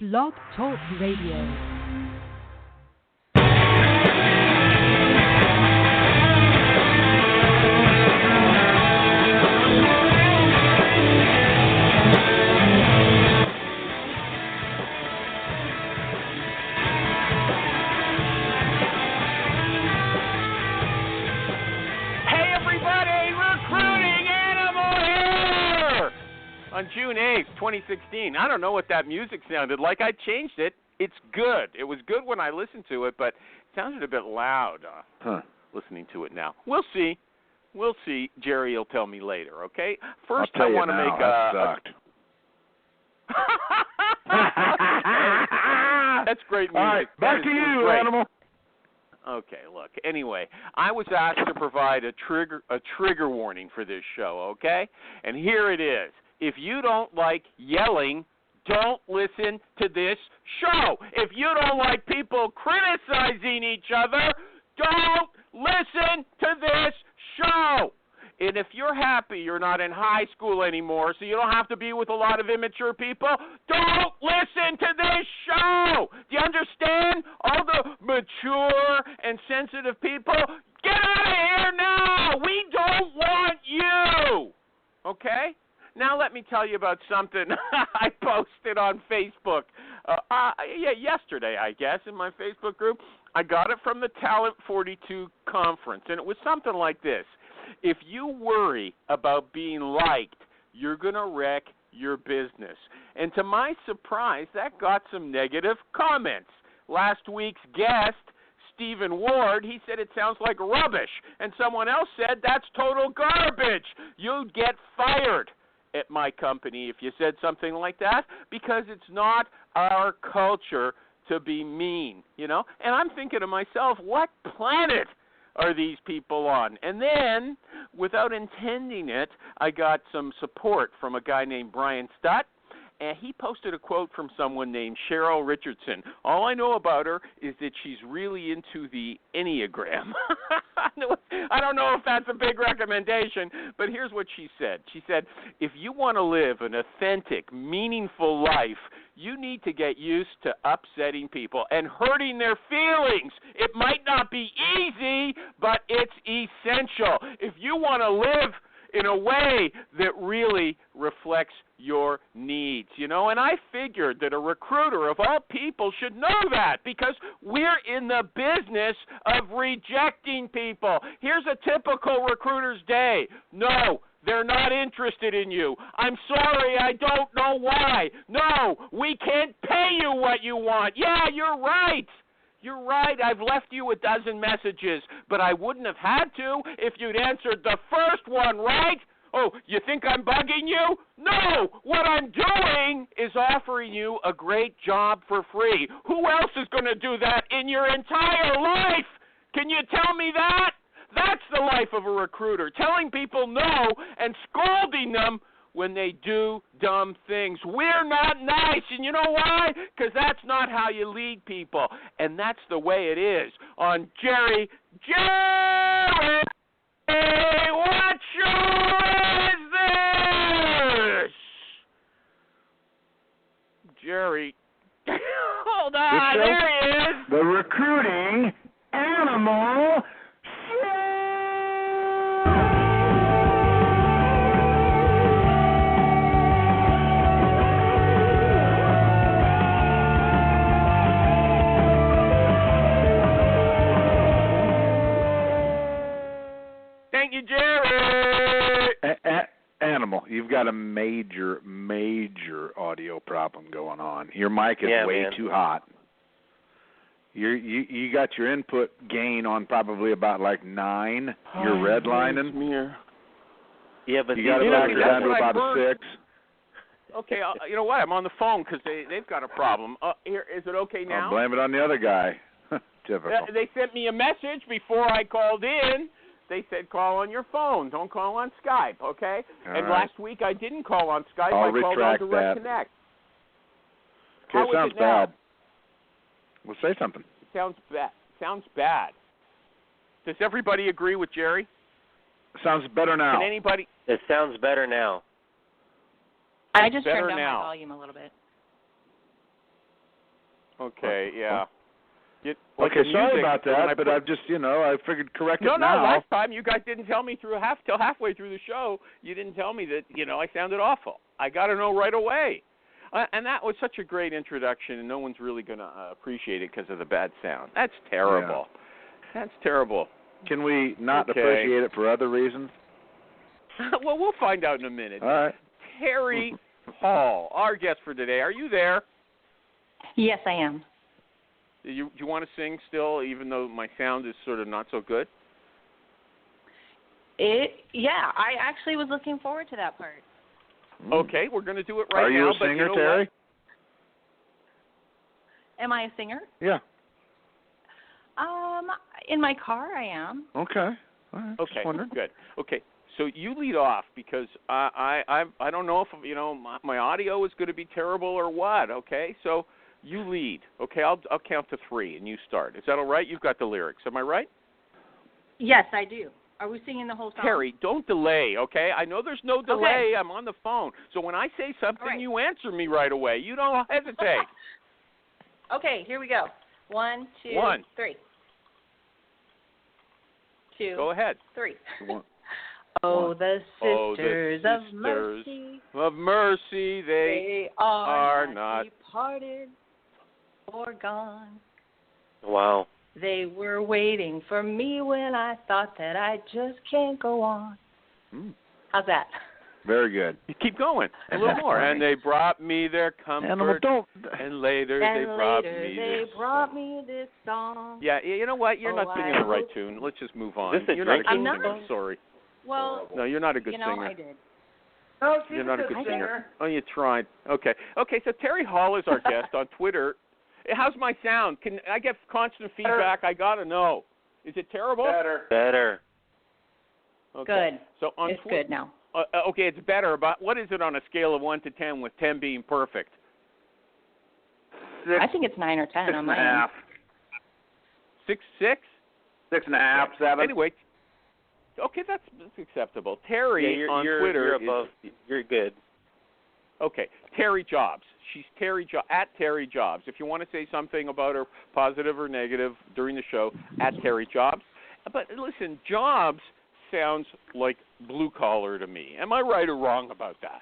Blog Talk Radio. On June 8th, 2016, I don't know what that music sounded like. I changed it. It's good. It was good when I listened to it, but it sounded a bit loud listening to it now. We'll see. We'll see. Jerry will tell me later, okay? First, I want to make that sucked. That's great music. All right, back to you, great. Animal. Okay, look, anyway, I was asked to provide a trigger warning for this show, okay? And here it is. If you don't like yelling, don't listen to this show. If you don't like people criticizing each other, don't listen to this show. And if you're happy you're not in high school anymore, so you don't have to be with a lot of immature people, don't listen to this show. Do you understand? All the mature and sensitive people, get out of here now. We don't want you. Okay? Now let me tell you about something I posted on Facebook. Yesterday, I guess, in my Facebook group. I got it from the Talent 42 conference, and it was something like this. If you worry about being liked, you're going to wreck your business. And to my surprise, that got some negative comments. Last week's guest, Stephen Ward, he said it sounds like rubbish. And someone else said that's total garbage. You'd get fired at my company if you said something like that, because it's not our culture to be mean, you know? And I'm thinking to myself, what planet are these people on? And then, without intending it, I got some support from a guy named Brian Stutt, and he posted a quote from someone named Cheryl Richardson. All I know about her is that she's really into the Enneagram. I don't know if that's a big recommendation, but here's what she said. She said, if you want to live an authentic, meaningful life, you need to get used to upsetting people and hurting their feelings. It might not be easy, but it's essential. If you want to live in a way that really reflects your needs, you know, and I figured that a recruiter of all people should know that, because we're in the business of rejecting people. Here's a typical recruiter's day. No, they're not interested in you. I'm sorry, I don't know why. No, we can't pay you what you want. Yeah, you're right. You're right, I've left you a dozen messages, but I wouldn't have had to if you'd answered the first one, right? Oh, you think I'm bugging you? No! What I'm doing is offering you a great job for free. Who else is going to do that in your entire life? Can you tell me that? That's the life of a recruiter, telling people no and scolding them when they do dumb things. We're not nice, and you know why? Because that's not how you lead people, and that's the way it is. On Jerry, what show is this? Jerry, hold on, there he is. The Recruiting Animal Show. Thank you, Jerry. Animal, you've got a major audio problem going on. Your mic is way too hot. You got your input gain on probably about like 9. You're redlining. Yeah, but you got it back down to about a 6. Okay, you know what? I'm on the phone because they've got a problem. Here, is it okay now? I'll blame it on the other guy. Typical. They sent me a message before I called in. They said call on your phone. Don't call on Skype, okay? All right. Last week I didn't call on Skype. I'll I called on retract Direct that. Connect. Okay, How sounds is it now? bad. Well, say something. Sounds bad. Does everybody agree with Jerry? Sounds better now. Can anybody? It sounds better now. I just turned better down now. my volume a little bit. Okay, yeah. Okay, sorry about that, but I've just, I figured correct it now. now. No, last time you guys didn't tell me till halfway through the show, you didn't tell me that, I sounded awful. I got to know right away. And that was such a great introduction, and no one's really going to appreciate it because of the bad sound. That's terrible. Yeah. That's terrible. Can we not appreciate it for other reasons? Well, we'll find out in a minute. All right. Terry Hall, our guest for today. Are you there? Yes, I am. Do you want to sing still, even though my sound is sort of not so good? Yeah, I actually was looking forward to that part. Okay, we're going to do it right now. Are you a but singer, you know Terry? Am I a singer? Yeah. In my car, I am. Okay. All right. Okay, Just wondering. good. Okay, so you lead off because I don't know if my audio is going to be terrible or what. Okay, so you lead. Okay, I'll count to 3 and you start. Is that all right? You've got the lyrics. Am I right? Yes, I do. Are we singing the whole song? Terry, don't delay. Okay, I know there's no delay. Okay. I'm on the phone, so when I say something, you answer me right away. You don't hesitate. Okay, here we go. 1, 2, 3. 2. Go ahead. 3. Oh, the sisters of mercy. Of mercy, they are not departed or gone. Wow. They were waiting for me when I thought that I just can't go on. How's that? Very good. You keep going. A little more. And they brought me their comfort. And later they brought me this song. Yeah, you know what? You're not singing the right tune. Let's just move on. You're not a good singer. I'm sorry. Well, no, you're not a good singer. I did. Oh, you're not a good singer. Oh, you tried. Okay, so Terry Hall is our guest on Twitter. How's my sound? Can I get constant feedback? I got to know. Is it terrible? Better. Okay. Good. So on it's good now. Okay, it's better. But what is it on a scale of 1 to 10, with 10 being perfect? 6. I think it's 9 or 10 on my end. 6? 6.5, 7. Anyway, okay, that's acceptable. Terry on Twitter you're good. Okay, TerryJobs. She's at TerryJobs. If you want to say something about her, positive or negative, during the show, at TerryJobs. But listen, jobs sounds like blue collar to me. Am I right or wrong about that?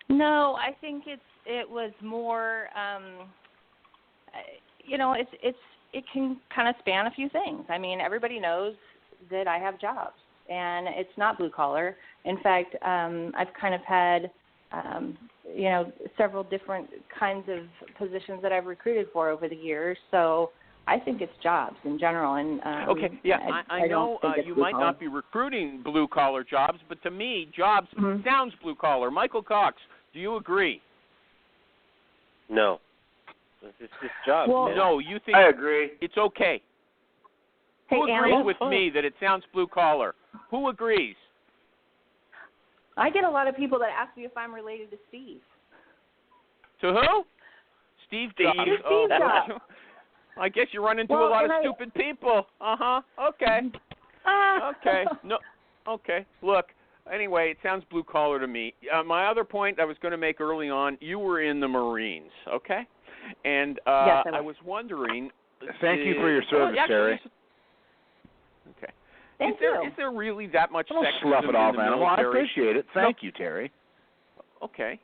No, I think it was more. It can kind of span a few things. I mean, everybody knows that I have jobs, and it's not blue collar. In fact, I've kind of had, several different kinds of positions that I've recruited for over the years. So I think it's jobs in general. And okay, yeah, I know you might not be recruiting blue collar jobs, but to me, jobs sounds blue collar. Michael Cox, do you agree? No. It's just jobs. Well, no, you think I agree. It's okay. Hey, Who agrees with me that it sounds blue collar? Who agrees? I get a lot of people that ask me if I'm related to Steve. To who? Steve Jobs. Steve Jobs. I guess you run into a lot of stupid people. Okay. Okay. No. Okay. Look. Anyway, it sounds blue collar to me. My other point I was going to make early on, you were in the Marines, okay? And yes, I was wondering. Thank you for your service, Terry. Thank you. Is there really that much Don't sexism slough it off, in the animal. military? I appreciate it. Thank you, Terry. Okay.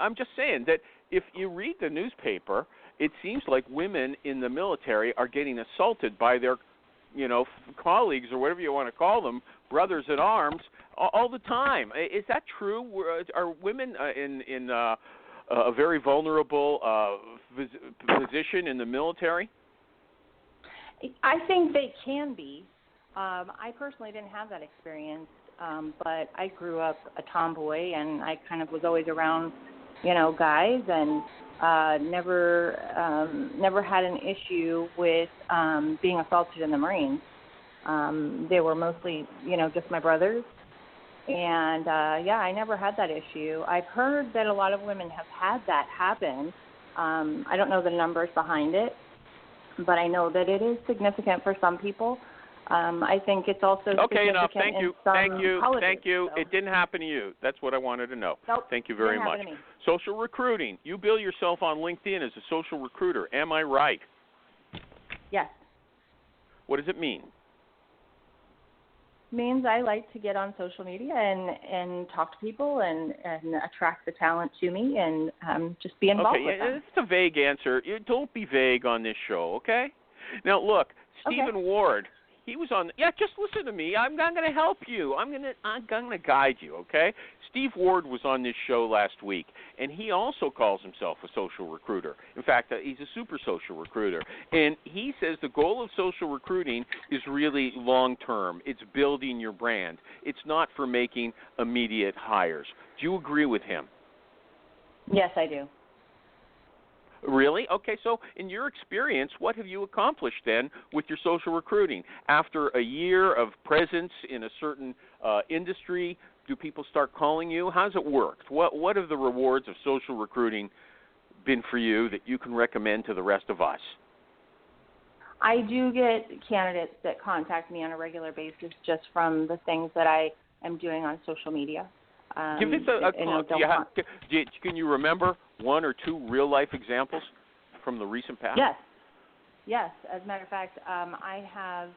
I'm just saying that if you read the newspaper, it seems like women in the military are getting assaulted by their, colleagues or whatever you want to call them, brothers in arms, all the time. Is that true? Are women in a very vulnerable position in the military? I think they can be. I personally didn't have that experience, but I grew up a tomboy, and I kind of was always around, guys, and never had an issue with being assaulted in the Marines. They were mostly, just my brothers. And, I never had that issue. I've heard that a lot of women have had that happen. I don't know the numbers behind it, but I know that it is significant for some people. I think it's also okay. Enough. significant Thank you. in some Thank you. colleges, Thank you. so. It didn't happen to you. That's what I wanted to know. Nope. Thank you very Didn't much. happen to me. Social recruiting. You bill yourself on LinkedIn as a social recruiter. Am I right? Yes. What does it mean? Means I like to get on social media and talk to people and attract the talent to me and just be involved with them. It's a vague answer. Don't be vague on this show, okay? Now, look, Stephen Ward, he was on. Yeah, just listen to me. I'm going to help you. I'm going to guide you, okay? Steve Ward was on this show last week, and he also calls himself a social recruiter. In fact, he's a super social recruiter. And he says the goal of social recruiting is really long-term. It's building your brand. It's not for making immediate hires. Do you agree with him? Yes, I do. Really? Okay, so in your experience, what have you accomplished then with your social recruiting? After a year of presence in a certain industry, do people start calling you? How's it worked? What have the rewards of social recruiting been for you that you can recommend to the rest of us? I do get candidates that contact me on a regular basis just from the things that I am doing on social media. Give us can you remember one or two real-life examples from the recent past? Yes. As a matter of fact, I have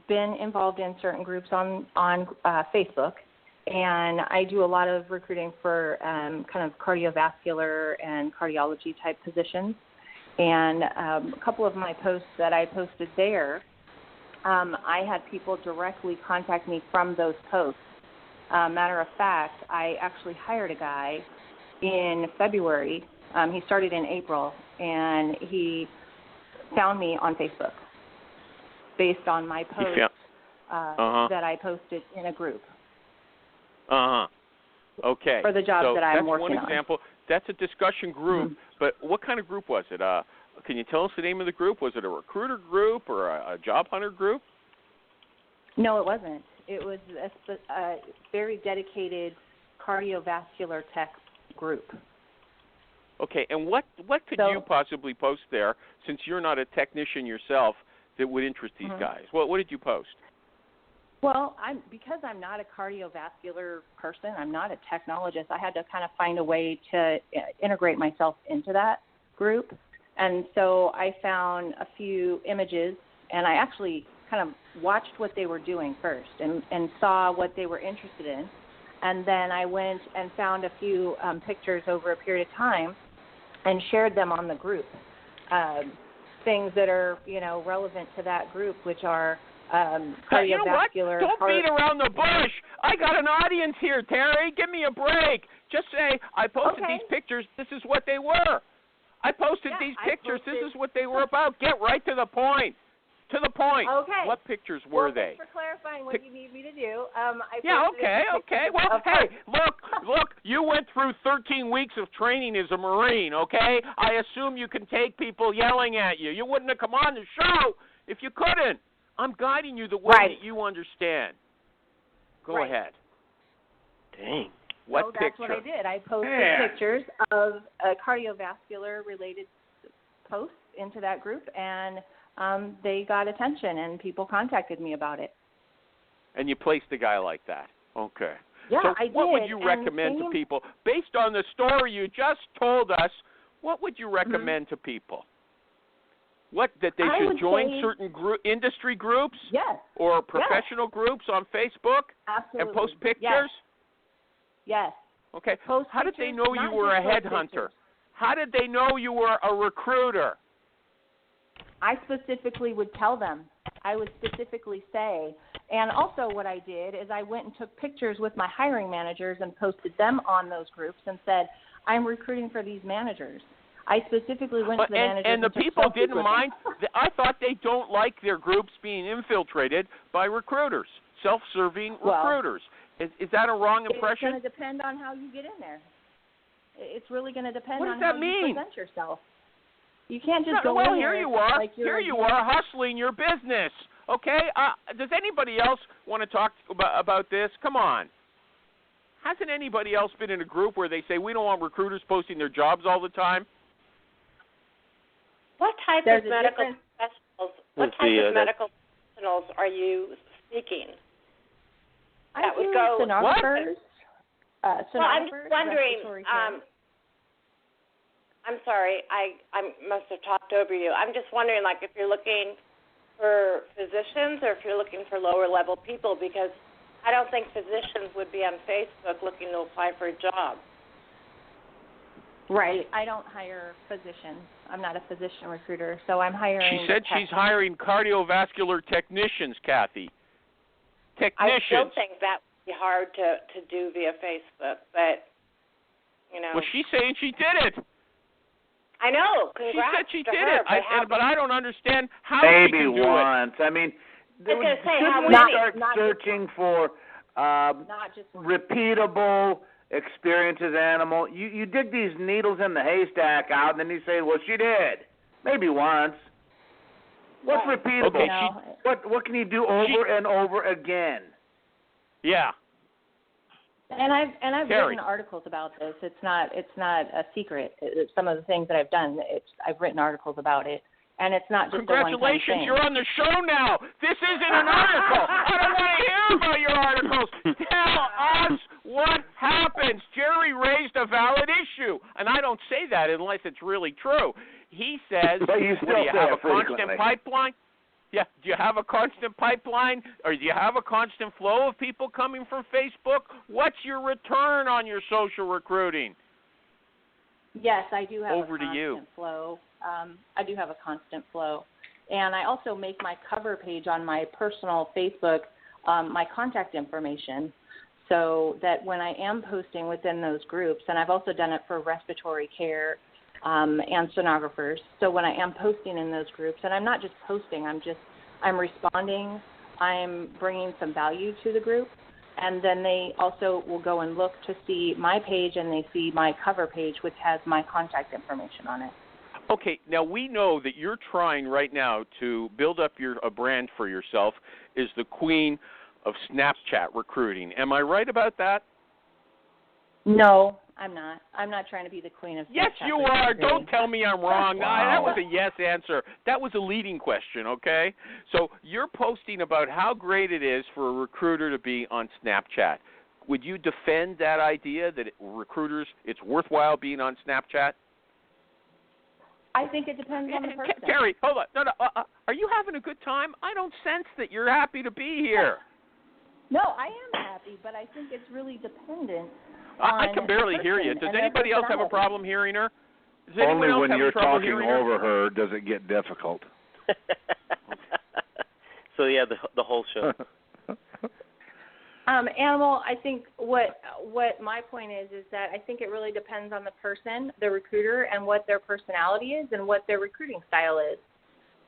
been involved in certain groups on Facebook, and I do a lot of recruiting for kind of cardiovascular and cardiology type positions. And a couple of my posts that I posted there, I had people directly contact me from those posts. Matter of fact, I actually hired a guy in February. He started in April, and he found me on Facebook based on my post that I posted in a group. Okay. For the job that I'm working on. That's one example. That's a discussion group, but what kind of group was it? Can you tell us the name of the group? Was it a recruiter group or a job hunter group? No, it wasn't. It was a very dedicated cardiovascular tech group. Okay, and what could you possibly post there, since you're not a technician yourself, that would interest these guys? What did you post? Well, because I'm not a cardiovascular person, I'm not a technologist, I had to kind of find a way to integrate myself into that group. And so I found a few images, and I actually kind of watched what they were doing first and saw what they were interested in. And then I went and found a few pictures over a period of time and shared them on the group. Things that are, relevant to that group, which are cardiovascular. You know what? Don't beat around the bush. I got an audience here, Terry. Give me a break. Just say, I posted these pictures. This is what they were. I posted these pictures. This is what they were about. Get right to the point. To the point. Okay. What pictures were they? Thanks for clarifying what you need me to do. Okay. Well, hey, look, you went through 13 weeks of training as a Marine, okay? I assume you can take people yelling at you. You wouldn't have come on the show if you couldn't. I'm guiding you the way that you understand. Go ahead. Dang. What picture? That's what I did. I posted pictures of cardiovascular-related posts into that group, and they got attention, and people contacted me about it. And you placed a guy like that. Okay. Yeah, so I did. What would you recommend to people? Based on the story you just told us, what would you recommend to people? That they should join certain industry groups? Yes. Or professional groups on Facebook? Absolutely. And post pictures? Yes. Okay. How did they know you were a headhunter? How did they know you were a recruiter? I specifically would tell them. I would specifically say. And also what I did is I went and took pictures with my hiring managers and posted them on those groups and said, I'm recruiting for these managers. I specifically went to the managers and the people didn't mind. I thought they don't like their groups being infiltrated by recruiters, self-serving recruiters. Is that a wrong impression? It's going to depend on how you get in there. It's really going to depend on how you present yourself. You can't just go in there. Here you are. Here you are hustling your business. Okay? Does anybody else want to talk about this? Come on. Hasn't anybody else been in a group where they say we don't want recruiters posting their jobs all the time? What type of medical professionals? What type of medical professionals are you seeking? I do sonographers. Well, I'm just wondering. I'm sorry, I must have talked over you. I'm just wondering, like, if you're looking for physicians or if you're looking for lower-level people, because I don't think physicians would be on Facebook looking to apply for a job. Right. I don't hire physicians. I'm not a physician recruiter, so I'm hiring. She said she's hiring cardiovascular technicians, Kathy. Technicians. I still think that would be hard to do via Facebook, but, you know. Well, she's saying she did it. I know. Congrats she said she to did her, it, but I don't understand how maybe she can do once. it. I mean, shouldn't we start searching for repeatable experiences, animal? You dig these needles in the haystack out, and then you say, well, she did. Maybe once. What's repeatable? Okay, what can you do over and over again? Yeah. And I've written articles about this. It's not a secret. It's some of the things that I've done. I've written articles about it, and it's not just Congratulations, a one-time thing. You're on the show now. This isn't an article. I don't want to hear about your articles. Tell us what happens. Jerry raised a valid issue, and I don't say that unless it's really true. He says, but you still do you have a frequently. constant pipeline? Yeah, do you have a constant pipeline, or do you have a constant flow of people coming from Facebook? What's your return on your social recruiting? Yes, I do have Over a constant to you. flow. I do have a constant flow. And I also make my cover page on my personal Facebook my contact information so that when I am posting within those groups, and I've also done it for respiratory care and sonographers. So when I am posting in those groups, and I'm not just posting, I'm responding, I'm bringing some value to the group, and then they also will go and look to see my page, and they see my cover page, which has my contact information on it. Okay, now we know that you're trying right now to build up a brand for yourself as the queen of Snapchat recruiting. Am I right about that? No, I'm not. I'm not trying to be the queen of Snapchat. Yes, you are. recruiting. Don't tell me I'm wrong. Wow. That was a yes answer. That was a leading question, okay? So you're posting about how great it is for a recruiter to be on Snapchat. Would you defend that idea that recruiters, it's worthwhile being on Snapchat? I think it depends on the person. Terry, hold on. No. Are you having a good time? I don't sense that you're happy to be here. No, I am happy, but I think it's really dependent. I can barely hear you. Does anybody else have a problem hearing her? Only when you're talking over her does it get difficult. So, yeah, the whole show. Animal, I think what my point is that I think it really depends on the person, the recruiter, and what their personality is and what their recruiting style is.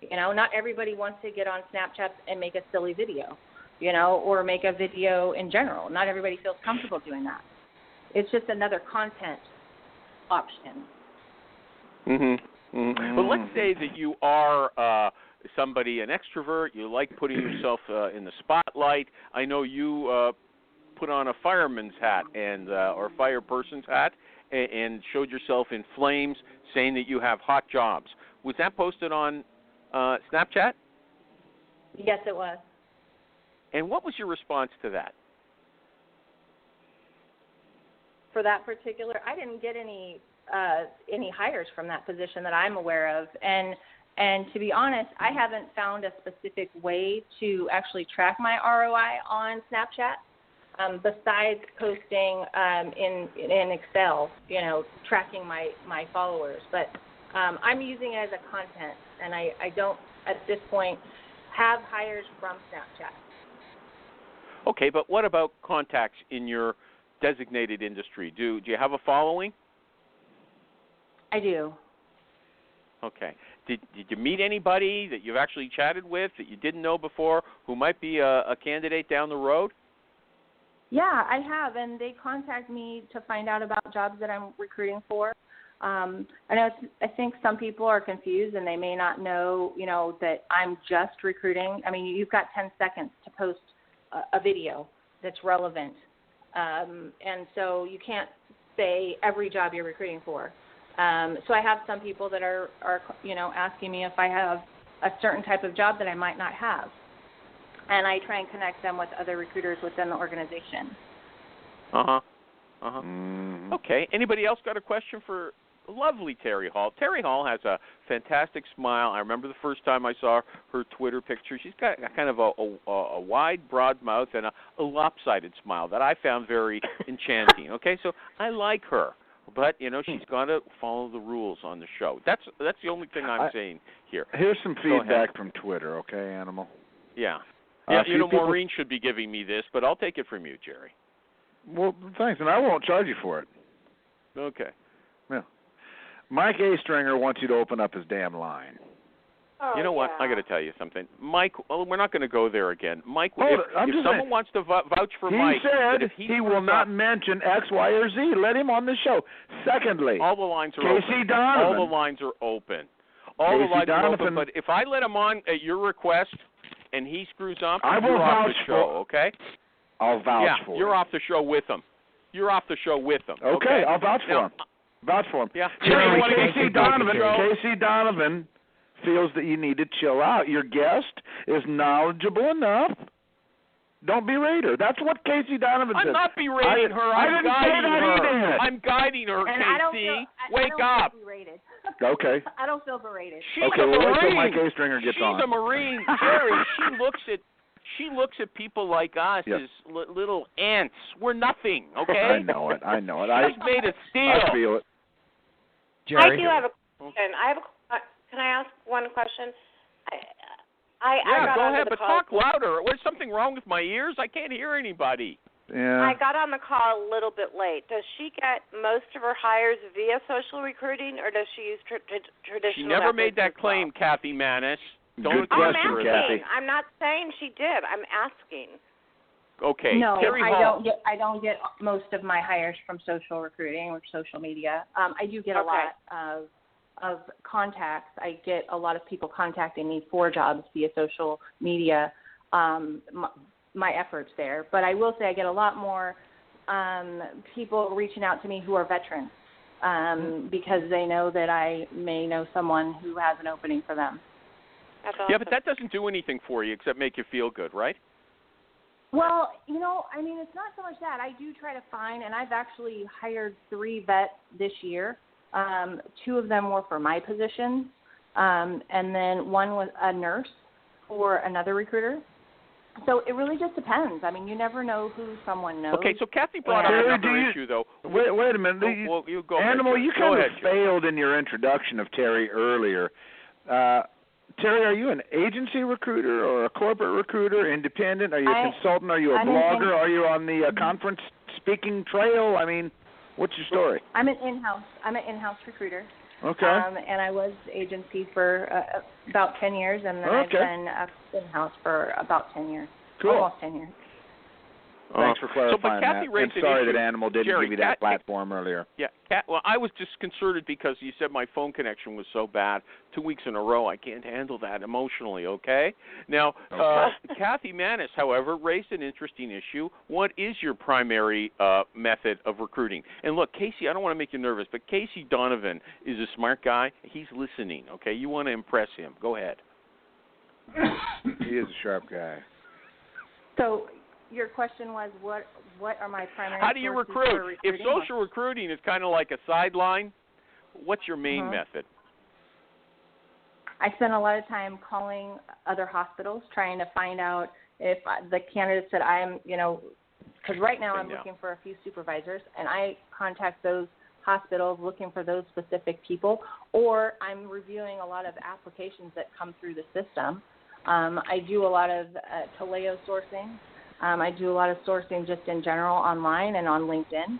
You know, not everybody wants to get on Snapchat and make a silly video, you know, or make a video in general. Not everybody feels comfortable doing that. It's just another content option. But let's say that you are somebody, an extrovert. You like putting yourself in the spotlight. I know you put on a fireman's hat and or fire person's hat and showed yourself in flames, saying that you have hot jobs. Was that posted on Snapchat? Yes, it was. And what was your response to that? For that particular, I didn't get any hires from that position that I'm aware of, and to be honest, I haven't found a specific way to actually track my ROI on Snapchat besides posting in Excel, you know, tracking my followers. But I'm using it as a content, and I don't at this point have hires from Snapchat. Okay, but what about contacts in your designated industry? Do you have a following? I do. Okay. Did you meet anybody that you've actually chatted with that you didn't know before who might be a candidate down the road? Yeah, I have, and they contact me to find out about jobs that I'm recruiting for. I think some people are confused and they may not know, you know, that I'm just recruiting. I mean, you've got 10 seconds to post a video that's relevant. And so you can't say every job you're recruiting for. So I have some people that are you know, asking me if I have a certain type of job that I might not have. and I try and connect them with other recruiters within the organization. Okay. Anybody else got a question for lovely Terry Hall? Terry Hall has a fantastic smile. I remember the first time I saw her Twitter picture. She's got kind of a wide, broad mouth and a lopsided smile that I found very enchanting. Okay, so I like her. But, she's got to follow the rules on the show. That's the only thing I'm saying here. Here's some feedback from Twitter, okay, Animal? Yeah. People... Maureen should be giving me this, but I'll take it from you, Jerry. Well, thanks, and I won't charge you for it. Okay. Yeah. Mike A. Stringer wants you to open up his damn line. Oh, you know what? yeah. I got to tell you something. Mike, we're not going to go there again. Mike, if someone wants to vouch for Mike. He said he will not mention X, Y, or Z. Let him on the show. Secondly, all the lines are Casey open. Donovan. All the lines are open. All the lines are open, but if I let him on at your request and he screws up, you're off the show, okay? I'll vouch for him. You're off the show with him. You're off the show with him. Okay, I'll vouch for him. Vouch for him. Yeah. Casey Donovan feels that you need to chill out. Your guest is knowledgeable enough. Don't berate her. That's what Casey Donovan said. I'm not berating her. I'm guiding her. I'm guiding her, Casey. Wake up. Okay. I don't feel berated. She's okay, a well, Marine. wait till Mike A. Stringer gets on. She's a Marine. Jerry, she looks at people like us Yes. as little ants. We're nothing, okay? I know it. She's made of steel. I feel it. I Jerry? do have a question. Can I ask one question? I got go onto ahead, the but call. talk louder. Was something wrong with my ears? I can't hear anybody. Yeah. I got on the call a little bit late. Does she get most of her hires via social recruiting, or does she use traditional? She never made that methods as claim, well? Kathy Manis. Don't Good accuse question, her of Kathy. that. I'm not saying she did. I'm asking. Okay, No, Terry I Hall. don't get most of my hires from social recruiting or social media. I do get a lot of contacts. I get a lot of people contacting me for jobs via social media. My efforts there, but I will say I get a lot more people reaching out to me who are veterans because they know that I may know someone who has an opening for them. That's awesome. Yeah, but that doesn't do anything for you except make you feel good, right? Well, it's not so much that. I do try to find, and I've actually hired 3 vets this year. 2 of them were for my position, and then one was a nurse for another recruiter. So it really just depends. I mean, you never know who someone knows. Okay, so Kathy brought up another issue, though. Wait a minute. You go Animal, ahead. you kind of failed in your introduction of Terry earlier. Terry, are you an agency recruiter or a corporate recruiter, independent? Are you a consultant? Are you a blogger? Are you on the conference speaking trail? I mean, what's your story? I'm an in-house recruiter. Okay. And I was agency for about 10 years, and then I've been in-house for about 10 years. Cool. Almost 10 years. Thanks for clarifying Kathy that. raised I'm sorry an issue. that Animal didn't Jerry, give you that platform earlier. Yeah, well, I was disconcerted because you said my phone connection was so bad 2 weeks in a row. I can't handle that emotionally, okay? Now, Kathy Manis, however, raised an interesting issue. What is your primary method of recruiting? And look, Casey, I don't want to make you nervous, but Casey Donovan is a smart guy. He's listening, okay? You want to impress him. Go ahead. He is a sharp guy. So your question was, what are my primary How do you sources recruit? for recruiting? If social recruiting is kind of like a sideline, what's your main method? I spend a lot of time calling other hospitals, trying to find out if the candidates that I'm, because right now I'm looking for a few supervisors, and I contact those hospitals looking for those specific people, or I'm reviewing a lot of applications that come through the system. I do a lot of Taleo sourcing. I do a lot of sourcing just in general online and on LinkedIn.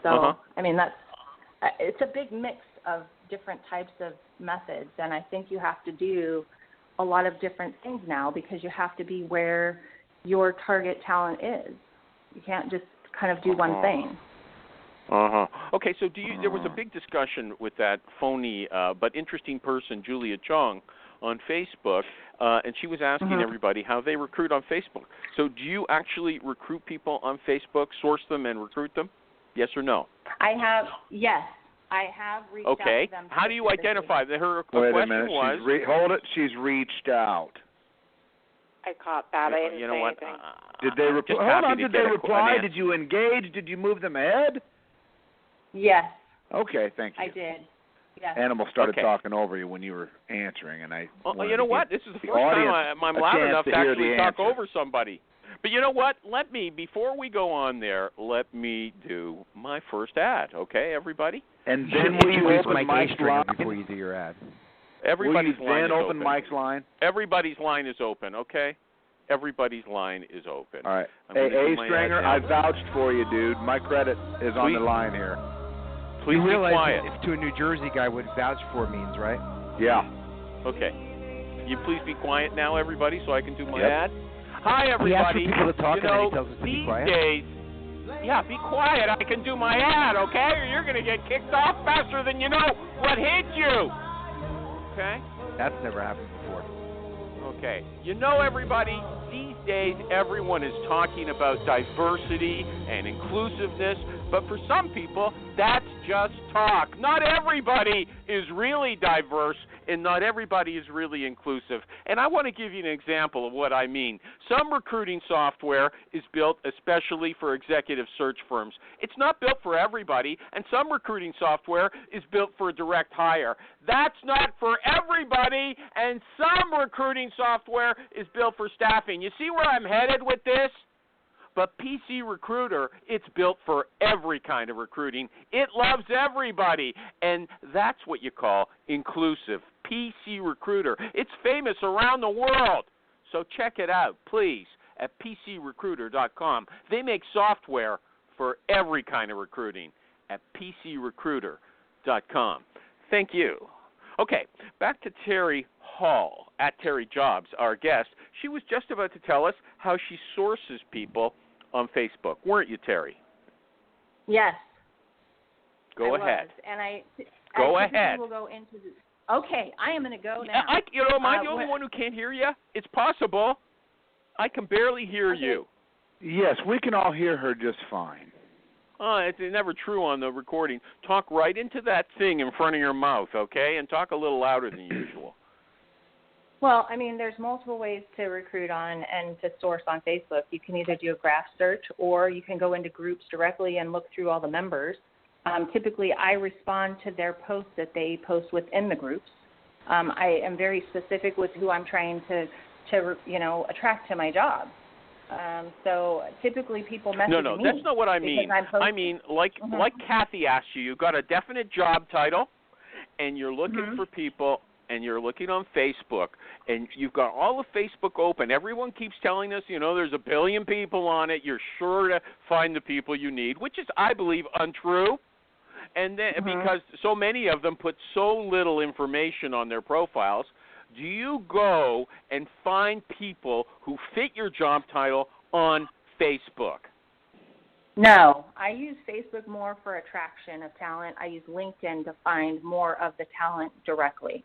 So, I mean, it's a big mix of different types of methods, and I think you have to do a lot of different things now because you have to be where your target talent is. You can't just kind of do one thing. Okay, so there was a big discussion with that phony but interesting person, Julia Chung, on Facebook, and she was asking everybody how they recruit on Facebook. So do you actually recruit people on Facebook, source them, and recruit them? Yes or no? Yes. I have reached out to them. How do you identify? Her Wait question a minute. was... Hold it. She's reached out. I caught that. I didn't You know say what? anything. Did they reply? Hold on. Did they reply? Did you engage? Did you move them ahead? Yes, Okay, thank you. I did. Yes. Animal started talking over you when you were answering, and I. Well, you know what? This is the first time I'm loud enough to actually talk answer. over somebody. But you know what? Before we go on there, let me do my first ad, okay, everybody? And then will you open Mike's line before you do your ad? Everybody's will you line then is open Mike's line? Everybody's line is open, okay? Everybody's line is open. All right. Hey, A-Stringer, I vouched for you, dude. My credit is on the line here. Please you realize be quiet. If to a New Jersey guy what vouch for means, right? Yeah. Okay. You please be quiet now, everybody, so I can do my ad. Hi, everybody. He asks for people to talk, and then he tells us to be quiet. These days, be quiet. I can do my ad, okay? Or you're going to get kicked off faster than you know what hit you. Okay? That's never happened before. Okay. You know, everybody, these days everyone is talking about diversity and inclusiveness, but for some people, that's just talk. Not everybody is really diverse, and not everybody is really inclusive. And I want to give you an example of what I mean. Some recruiting software is built especially for executive search firms. It's not built for everybody, and some recruiting software is built for direct hire. That's not for everybody, and some recruiting software is built for staffing. You see where I'm headed with this? But PC Recruiter, it's built for every kind of recruiting. It loves everybody, and that's what you call inclusive. PC Recruiter. It's famous around the world. So check it out, please, at PCRecruiter.com. They make software for every kind of recruiting at PCRecruiter.com. Thank you. Okay, back to Terry Hall at TerryJobs, our guest. She was just about to tell us how she sources people on Facebook. Weren't you, Terry? Yes. Go ahead. And Go ahead. Will go into the, okay, I am going to go now. Am I the only one who can't hear you? It's possible. I can barely hear you. Yes, we can all hear her just fine. Oh, it's never true on the recording. Talk right into that thing in front of your mouth, okay? And talk a little louder than usual. Well, I mean, there's multiple ways to recruit on and to source on Facebook. You can either do a graph search, or you can go into groups directly and look through all the members. Typically, I respond to their posts that they post within the groups. I am very specific with who I'm trying to attract to my job. So typically people message me. No, that's not what I mean. I mean, like Kathy asked you, you've got a definite job title, and you're looking for people, and you're looking on Facebook, and you've got all of Facebook open. Everyone keeps telling us, there's 1 billion people on it. You're sure to find the people you need, which is, I believe, untrue. And then because so many of them put so little information on their profiles, do you go and find people who fit your job title on Facebook? No, I use Facebook more for attraction of talent. I use LinkedIn to find more of the talent directly.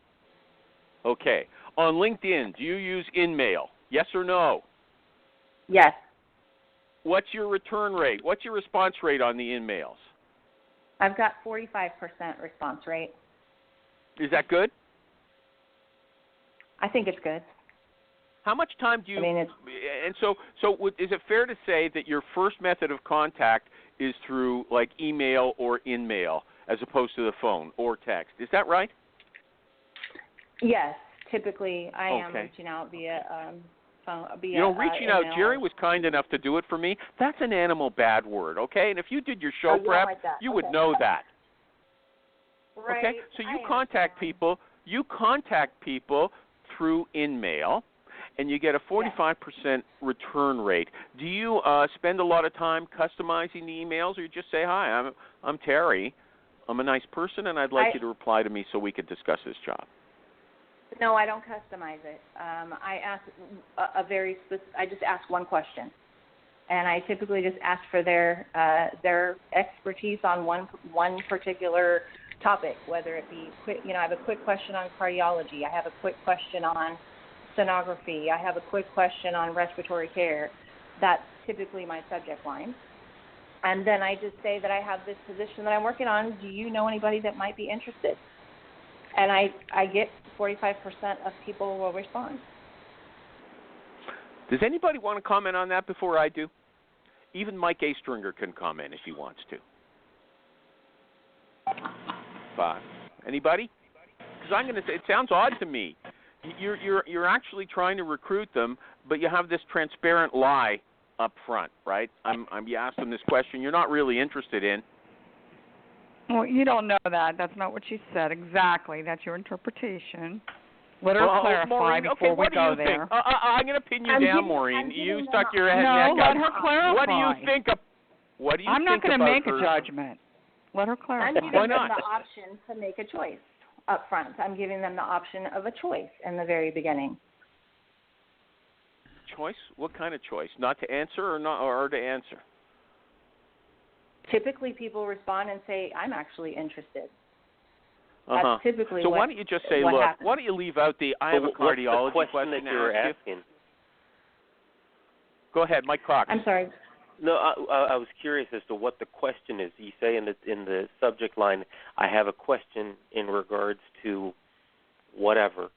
Okay. On LinkedIn, do you use InMail? Yes or no? Yes. What's your return rate? What's your response rate on the InMails? I've got 45% response rate. Is that good? I think it's good. How much time do you? And so is it fair to say that your first method of contact is through like email or InMail as opposed to the phone or text? Is that right? Yes, typically I am reaching out via phone. Reaching out. Jerry was kind enough to do it for me. That's an animal bad word, okay? And if you did your show prep, you would know that. Right. Okay, so you contact people. You contact people through InMail, and you get a 45% return rate. Do you spend a lot of time customizing the emails, or you just say, "Hi, I'm Terry. I'm a nice person, and I'd like you to reply to me so we could discuss this job"? No, I don't customize it. I ask I just ask one question, and I typically just ask for their expertise on one particular topic, whether it be quick. I have a quick question on cardiology. I have a quick question on sonography. I have a quick question on respiratory care. That's typically my subject line. And then I just say that I have this position that I'm working on. Do you know anybody that might be interested? And I get 45% of people will respond. Does anybody want to comment on that before I do? Even Mike A. Stringer can comment if he wants to. 5. Anybody? Because I'm going to say it sounds odd to me. You're actually trying to recruit them, but you have this transparent lie up front, right? You asked them this question you're not really interested in. Well, you don't know that. That's not what she said exactly. That's your interpretation. Let her clarify Maureen, before we go there. I'm going to pin you down, Maureen. You stuck your head in that. No, let her clarify. What do you think? I'm not going to make a judgment. Let her clarify. I'm giving them the option to make a choice up front. I'm giving them the option of a choice in the very beginning. Choice? What kind of choice? Not to answer or to answer? Typically, people respond and say, I'm actually interested. That's typically so why don't you just say, look, happens. why don't you leave out the I have a cardiology question that you were asking? Go ahead, Mike Cox. I'm sorry. No, I was curious as to what the question is. You say in the subject line, I have a question in regards to whatever.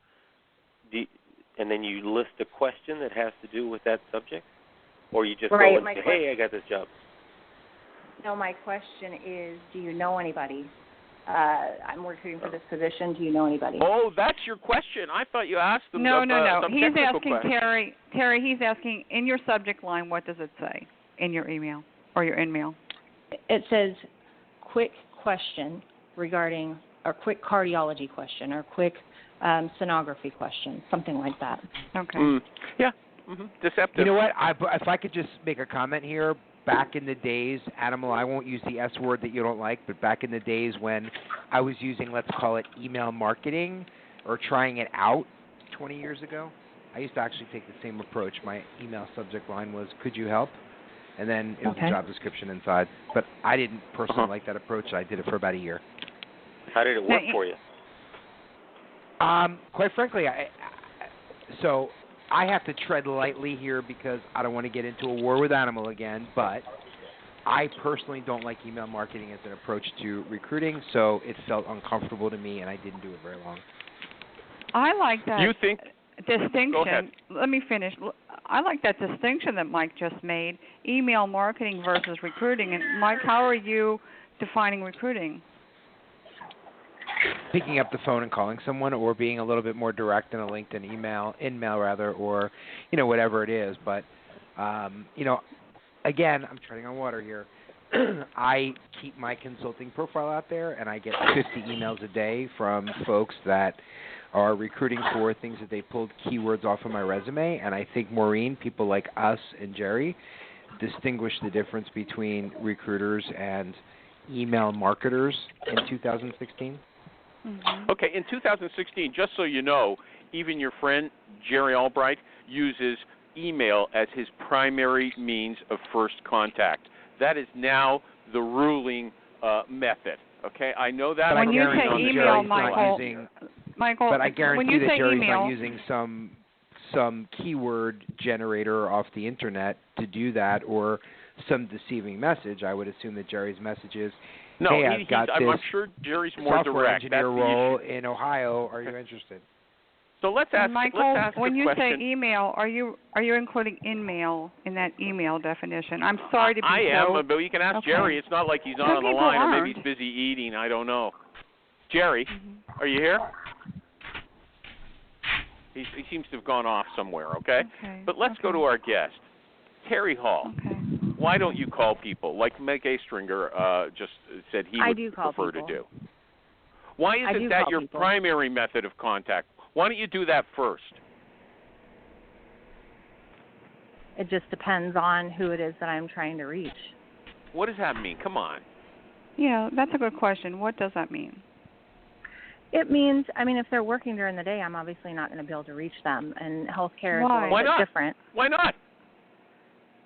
And then you list a question that has to do with that subject? Or you just go and say, hey, I got this job? No, my question is, do you know anybody? I'm recruiting for this position. Do you know anybody? Oh, that's your question. I thought you asked them. No. Some He's asking question. Terry. He's asking in your subject line. What does it say in your email or your in-mail? It says, quick question regarding, or quick cardiology question, or quick sonography question, something like that. Okay. Yeah. Deceptive. You know what? If I could just make a comment here. Back in the days, Animal, I won't use the S word that you don't like, but back in the days when I was using, let's call it email marketing or trying it out 20 years ago, I used to actually take the same approach. My email subject line was, could you help? And then it was a job description inside. But I didn't personally like that approach. I did it for about a year. How did it work for you? Quite frankly, so I have to tread lightly here because I don't want to get into a war with Animal again, but I personally don't like email marketing as an approach to recruiting, so it felt uncomfortable to me, and I didn't do it very long. I like that distinction. Go ahead. Let me finish. I like that distinction that Mike just made, email marketing versus recruiting. And, Mike, how are you defining recruiting? Picking up the phone and calling someone, or being a little bit more direct in a LinkedIn email rather, or whatever it is. But again, I'm treading on water here. I keep my consulting profile out there, and I get 50 emails a day from folks that are recruiting for things that they pulled keywords off of my resume. And I think, Maureen, people like us and Jerry distinguish the difference between recruiters and email marketers in 2016. Mm-hmm. Okay, in 2016, just so you know, even your friend Jerry Albright uses email as his primary means of first contact. That is now the ruling method. Okay, I know that. When you say email, Michael, but I guarantee that Jerry's email, not using some keyword generator off the internet to do that, or some deceiving message. I would assume that Jerry's message is, no, hey, I've got this I'm sure Jerry's more software direct. engineer role in Ohio. Are you interested? So let's ask. Michael, let's ask when the you question. say email, are you including in-mail in that email definition? I'm sorry to be I am, but you can ask okay. Jerry. It's not like he's not on the people line, or aren't. maybe he's busy eating. I don't know. Jerry, are you here? He seems to have gone off somewhere. Okay. But let's go to our guest, Terry Hall. Okay. Why don't you call people like Meg A. Stringer just said he would prefer to do? Why is it that your primary method of contact? Why don't you do that first? It just depends on who it is that I'm trying to reach. What does that mean? Come on. Yeah, that's a good question. What does that mean? It means, if they're working during the day, I'm obviously not going to be able to reach them, and healthcare is a little bit different. Why not?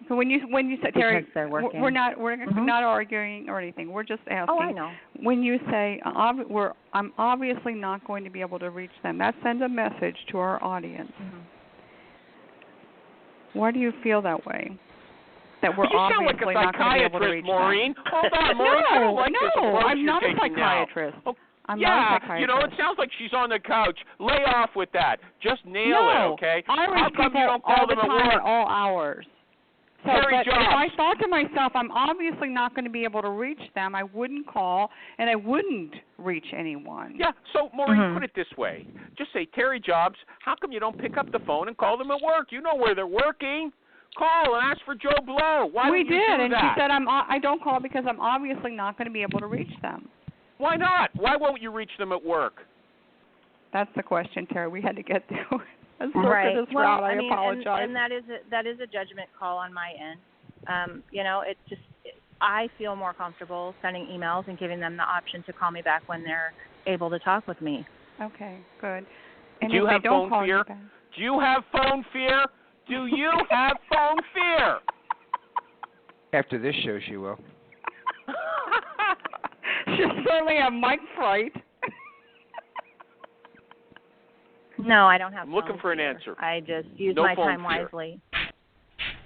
So when you say, Terry, because they're working. we're not arguing or anything. We're just asking. Oh, I know. When you say I'm obviously not going to be able to reach them, that sends a message to our audience. Mm-hmm. Why do you feel that way? That we're obviously not going to be able to reach Maureen. them. Hold on, Maureen. No, I'm not a psychiatrist. Oh, I'm not a psychiatrist. You know, it sounds like she's on the couch. Lay off with that. Just nail it, okay? I reach How come people you don't call all the them time at at work? all hours. So, TerryJobs. but if I thought to myself, I'm obviously not going to be able to reach them, I wouldn't call, and I wouldn't reach anyone. Yeah, so, Maureen, put it this way. Just say, TerryJobs, how come you don't pick up the phone and call them at work? You know where they're working. Call and ask for Joe Blow. Why we don't you did, do and that? she said I don't call because I'm obviously not going to be able to reach them. Why not? Why won't you reach them at work? That's the question, Terry. We had to get to a Right. circuitous Well, route. I mean, apologize. and that is a judgment call on my end. You know, I feel more comfortable sending emails and giving them the option to call me back when they're able to talk with me. Okay, good. And Do you if have they don't phone call fear? you back, Do you have phone fear? Do you have phone fear? After this show, she will. she'll certainly have mic fright. No, I don't have I'm looking phone for an fear. answer. I just use No my phone time fear. wisely.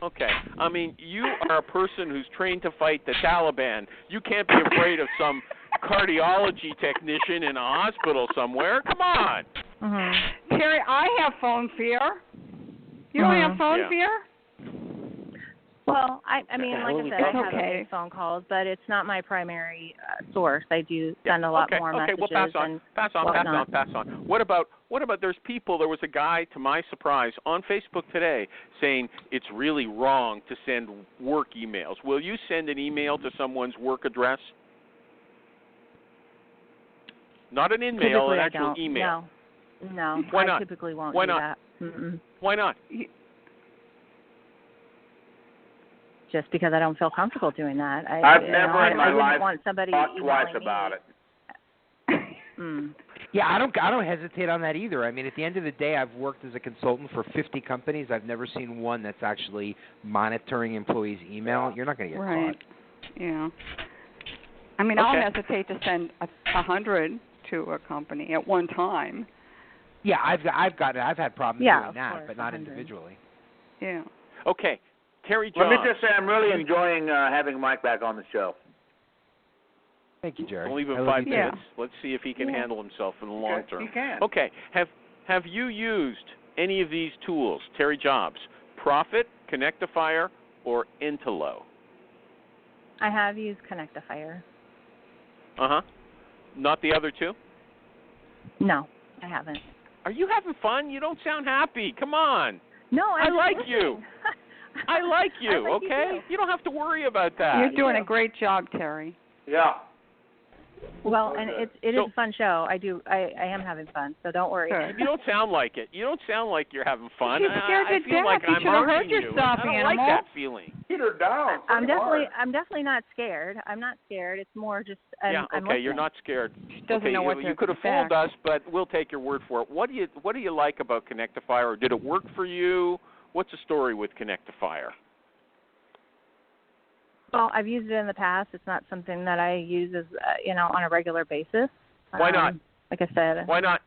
Okay. I mean, you are a person who's trained to fight the Taliban. You can't be afraid of some cardiology technician in a hospital somewhere. Come on. Mm-hmm. Terry, I have phone fear. You don't have phone fear? Well, I mean, like I said, I have okay. made phone calls, but it's not my primary source. I do send a lot more messages. Okay, well, pass on. What about there's people, there was a guy, to my surprise, on Facebook today saying it's really wrong to send work emails. Will you send an email to someone's work address? Not an in-mail, Typically, an actual email. No. Why I not? typically won't Why do not? that. Mm-mm. Why not? Just because I don't feel comfortable doing that. I've never in my wouldn't life want somebody thought twice emailing about me. it. Yeah, I don't hesitate on that either. I mean, at the end of the day, I've worked as a consultant for 50 companies. I've never seen one that's actually monitoring employees' email. You're not going to get caught. Yeah. I mean, I'll hesitate to send 100 to a company at one time. Yeah, I've had problems doing that, but not 100. individually. Yeah. Okay. TerryJobs. Let me just say, I'm really enjoying having Mike back on the show. Thank you, Jerry. We'll leave him 5 minutes. Let's see if he can handle himself in the long term. He can. Okay. Have you used any of these tools, TerryJobs, Profit, Connectifier, or Intelo? I have used Connectifier. Not the other two? No, I haven't. Are you having fun? You don't sound happy. Come on. No, I like you. I like you, I like you okay? too. You don't have to worry about that. You're doing a great job, Terry. Yeah. Well, and it is a fun show. I am having fun, so don't worry. Good. You don't sound like it. You don't sound like you're having fun. She's scared I to feel death. like You I'm should have hurt hurting you. yourself, I don't animal. like that feeling. Get her down. I'm definitely not scared. I'm not scared. It's more just I'm listening. You're not scared. She doesn't know what to You could have expect. fooled us, but we'll take your word for it. What do you like about Connectifier? Or did it work for you? What's the story with Connectifier? Well, I've used it in the past. It's not something that I use as on a regular basis. Why not? Like I said. Why not?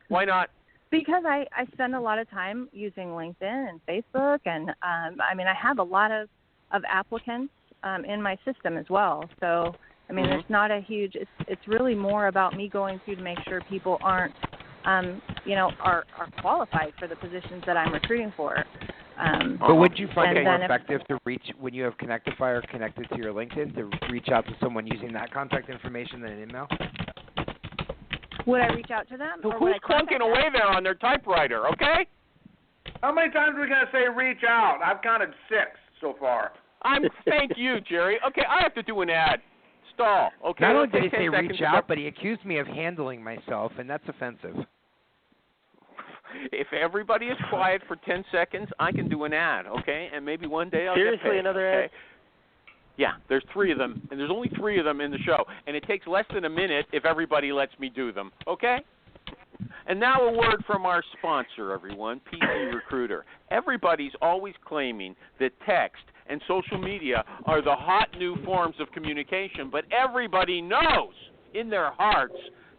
Why not? Because I spend a lot of time using LinkedIn and Facebook, and I have a lot of applicants in my system as well. So there's not a huge. It's really more about me going through to make sure people aren't are qualified for the positions that I'm recruiting for. But would you find it more then effective to reach, when you have Connectifier connected to your LinkedIn, to reach out to someone using that contact information than an email? Would I reach out to them? So or would who's I contact clunking them? away there on their typewriter, okay? How many times are we going to say reach out? I've counted 6 so far. Thank you, Jerry. Okay, I have to do an ad. Stall, okay? Not only Let's did he take say 10 reach seconds. out, but he accused me of handling myself, and that's offensive. If everybody is quiet for 10 seconds, I can do an ad, okay? And maybe one day I'll Seriously, get paid. another okay? ad? Yeah, there's 3 of them, and there's only 3 of them in the show. And it takes less than a minute if everybody lets me do them, okay? And now a word from our sponsor, everyone, PC Recruiter. Everybody's always claiming that text and social media are the hot new forms of communication, but everybody knows in their hearts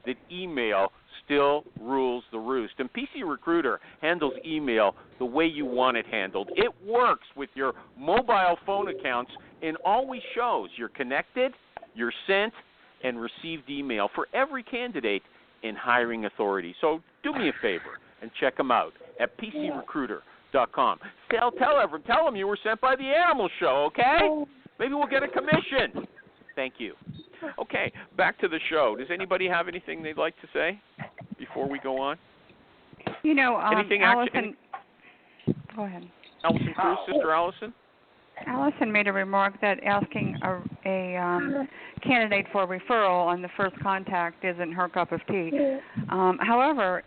that email still rules the roost. And PC Recruiter handles email the way you want it handled. It works with your mobile phone accounts and always shows you're connected, you're sent, and received email for every candidate in hiring authority. So do me a favor and check them out at PCRecruiter.com. Tell them you were sent by the Animal Show, okay? Maybe we'll get a commission. Thank you. Okay, back to the show. Does anybody have anything they'd like to say before we go on? Allison, go ahead. Allison Cruz, Sister Allison? Allison made a remark that asking a candidate for a referral on the first contact isn't her cup of tea. However,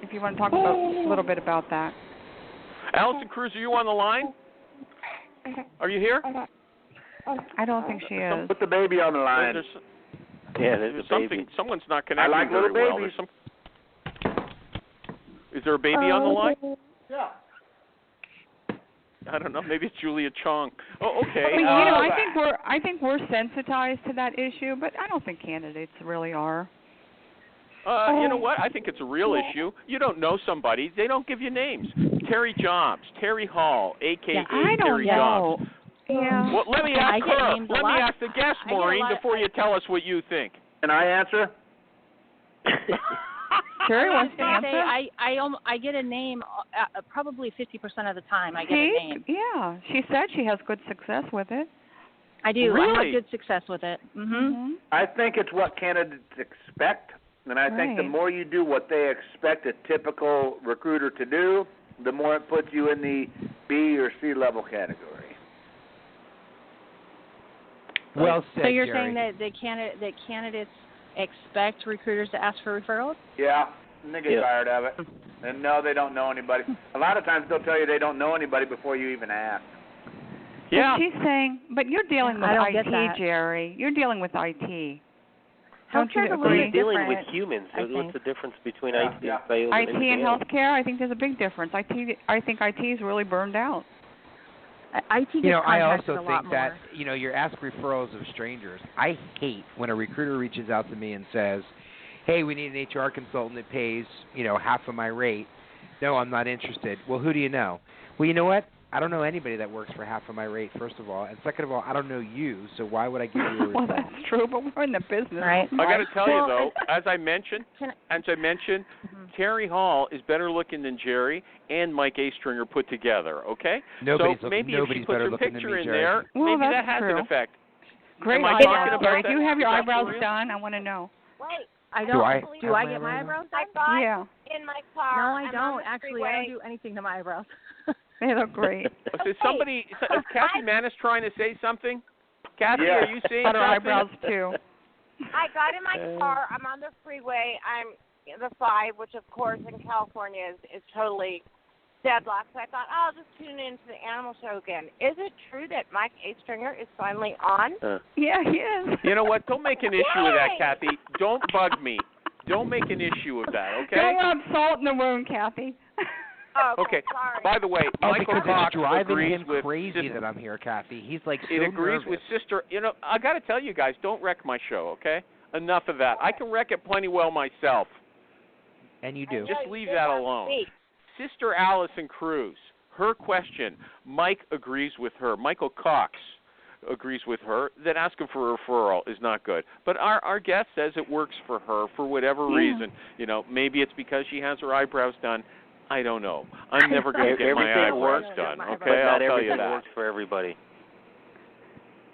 if you want to talk a little bit about that. Allison Cruz, are you on the line? Are you here? I don't think she is. Put the baby on the line. There's a baby. Someone's not connecting I like very little well. babies. Is there a baby on the line? Yeah. I don't know. Maybe it's Julia Chong. Oh, okay. I think we're sensitized to that issue, but I don't think candidates really are. You know what? I think it's a real issue. You don't know somebody. They don't give you names. TerryJobs, Terry Hall, a.k.a. I don't TerryJobs. know. Yeah. Well, let me ask her. Let me ask the guest, Maureen, before you tell us what you think. Can I answer? Terry wants to answer. I get a name probably 50% of the time. I get a name. Yeah, she said she has good success with it. I do. Really? I have good success with it. Mm-hmm. I think it's what candidates expect, and I think the more you do what they expect a typical recruiter to do, the more it puts you in the B or C level category. Well said, So you're Jerry. saying that candidates expect recruiters to ask for referrals? Yeah, and they get tired of it. And no, they don't know anybody. A lot of times they'll tell you they don't know anybody before you even ask. Yeah. But she's saying, but you're dealing with I don't get that. IT, Jerry. You're dealing with IT. Don't Healthcare's you a agree? little You're dealing with different, humans. I think. What's the difference between Yeah, IT and yeah. sales IT and anything and else? healthcare, I think there's a big difference. I think IT is really burned out. IT gets I contacted also a lot think that, more. you ask referrals of strangers. I hate when a recruiter reaches out to me and says, hey, we need an HR consultant that pays, half of my rate. No, I'm not interested. Well, who do you know? Well, you know what? I don't know anybody that works for half of my rate, first of all. And second of all, I don't know you, so why would I give you a referral? Well, that's true, but we're in the business. Right. I got to tell you, though, as I mentioned, Mm-hmm. Terry Hall is better looking than Jerry and Mike Astringer put together, okay? Nobody's so maybe if she puts better her looking picture than me, in Jerry. there, Well, maybe that's that has true. an effect. Great Am I idea, talking about Jerry. that? Do you have your Is that eyebrows for real? done? I want to know. Wait, I Do don't. I Do I have get my my eyebrows eyebrows I done? thought Yeah. in my car. No, I I'm on don't. the Actually, freeway. I don't do anything to my eyebrows. They look great. Is somebody, is Kathy Manis trying to say something? Kathy, Yeah. are you saying Got her something? eyebrows, too. I got in my car. I'm on the freeway. I'm the 5, which of course in California is totally deadlocked. So I thought, I'll just tune into the Animal Show again. Is it true that Mike Astringer is finally on? Yeah, he is. You know what? Don't make an issue of that, Yay! Kathy. Don't bug me. Don't make an issue of that, okay? Don't rub salt in the wound, Kathy. Oh, Okay. sorry. By the way, Oh, Michael because Cox it's driving agrees him with crazy Sister, that I'm here, Kathy. He's like so it agrees nervous. with Sister. I got to tell you guys, don't wreck my show, okay? Enough of that. I can wreck it plenty well myself. And you do. Just leave that alone. Sister Allison Cruz, her question, Mike agrees with her. Michael Cox agrees with her that asking for a referral is not good. But our guest says it works for her for whatever reason. Maybe it's because she has her eyebrows done. I don't know. I'm never going to get my Everything eyebrows works, done, but okay? But not I'll tell everything you that. works for everybody.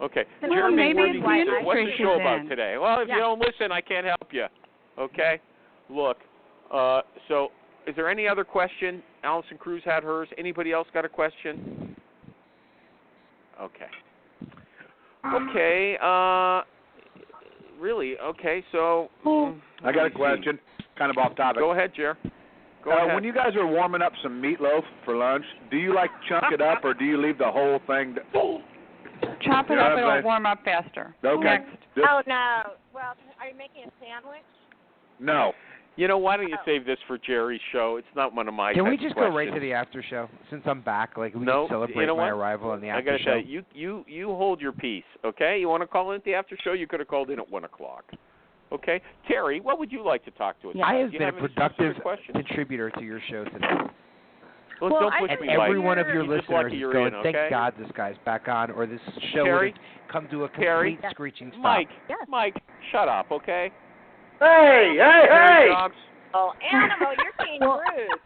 Okay. Well, Jeremy, maybe what it's do you the think? What's the industry show she's about in. today? Well, if you don't listen, I can't help you. Okay? Look, so is there any other question? Allison Cruz had hers. Anybody else got a question? Okay. Okay. Really? Okay, so... I got a question, kind of off topic. Go ahead, Jer. Go ahead. When you guys are warming up some meatloaf for lunch, do you chunk it up or do you leave the whole thing? Chop it up, it'll warm up faster. Okay. Next. Oh, no. Well, are you making a sandwich? No. Why don't you save this for Jerry's show? It's not one of my Can we types of just go right to questions. the after show? Since I'm back, we No, can celebrate you know my what? arrival on the I after gotta show. tell you, you hold your peace, okay? You want to call in at the after show? You could have called in at 1:00. Okay, Terry, what would you like to talk to us about? I have Do you been have a any productive specific questions? contributor to your show today. Well, don't push and me, every Mike. one of your You're just listeners lucky is you're going, in, thank okay? God this guy's back on, or this show Terry? would have come to a Terry? complete screeching stop. Mike, Yes. Mike, shut up, okay? Hey, hey, hey! TerryJobs. Oh, Animal, you're being rude.